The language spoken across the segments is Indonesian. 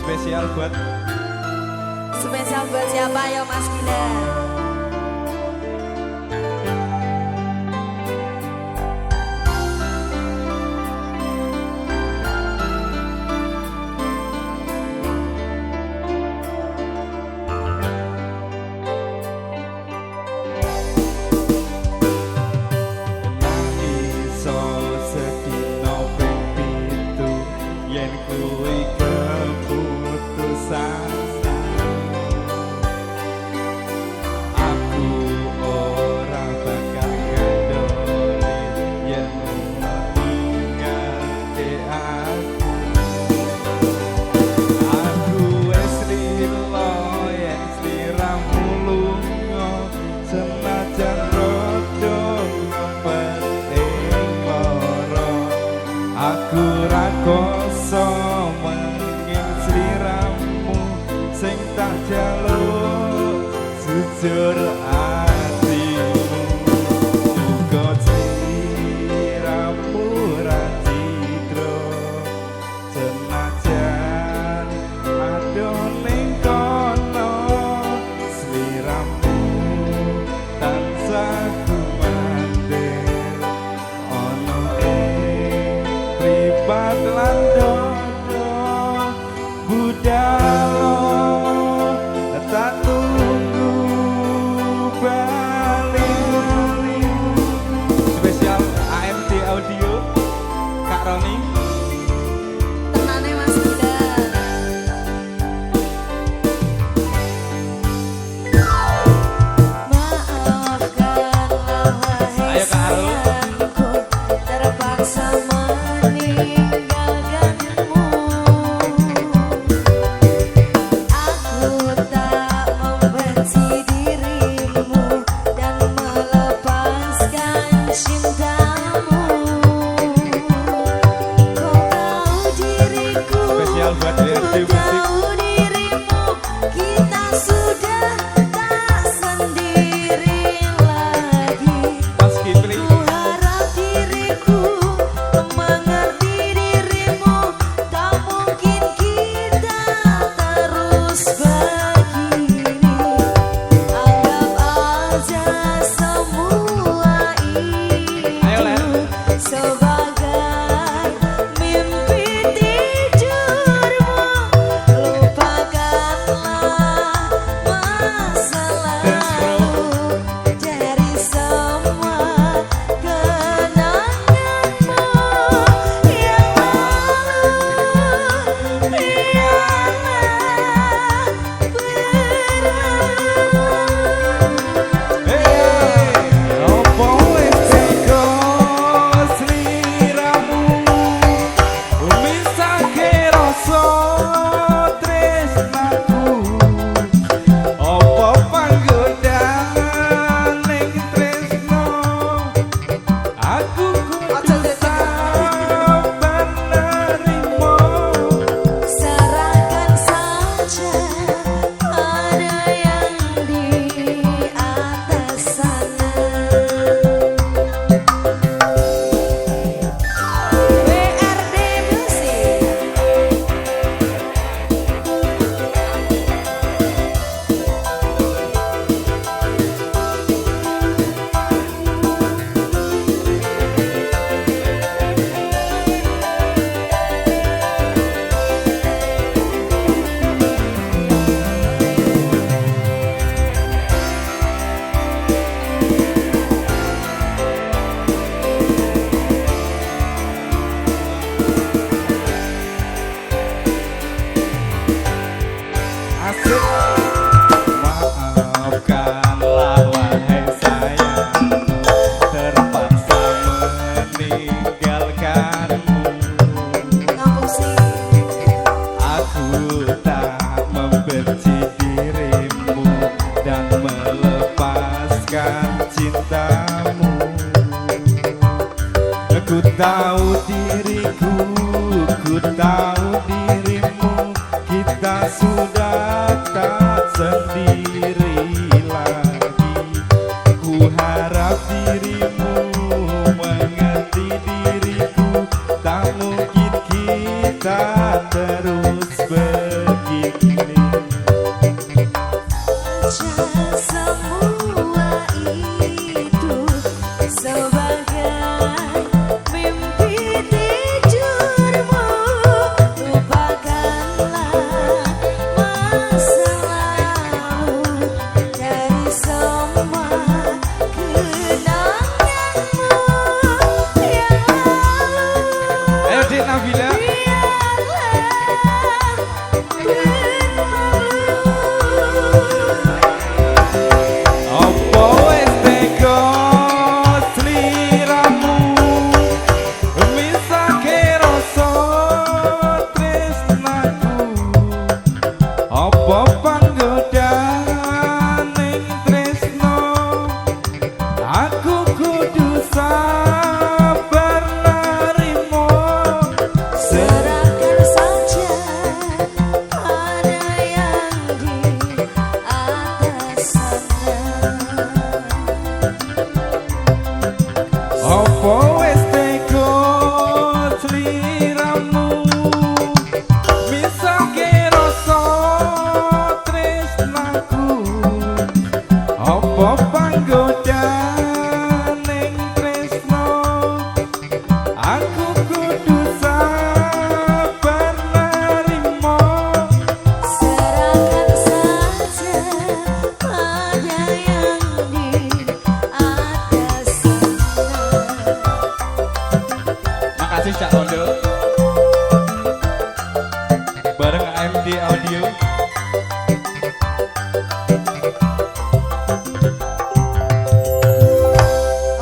Spesial buat siapa ya Mas Gila? Aku ra koso menging sliramu sing tak jaluk jujur atimu uga sliramu ra cidro senajan adoh ning kono sliramu tansah tak tunggu balik. Spesial AMD Audio Kak Roni. Tenane Mas Gila. Maafkanlah wahai sayangku, terpaksa meninggalkanmu. Buat DRD Musik. Kita sudah tak sendiri lagi. Mas Kipli. Ku harap diriku mengerti dirimu. Tak mungkin kita terus begini. Anggap aja semua itu sebagai mimpi. Maafkanlah wahai sayangku, terpaksa meninggalkanmu. Aku tak membenci dirimu dan melepaskan cintamu. Ku tahu diriku, ku tahu dirimu, kita sudah tak sendiri lagi. Ku harap dirimu mengerti diriku, tak mungkin kita terus begini. Makasih Cak Rondo bareng AMD Audio.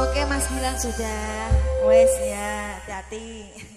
Oke Mas Gilang sudah, wes ya, hati-hati.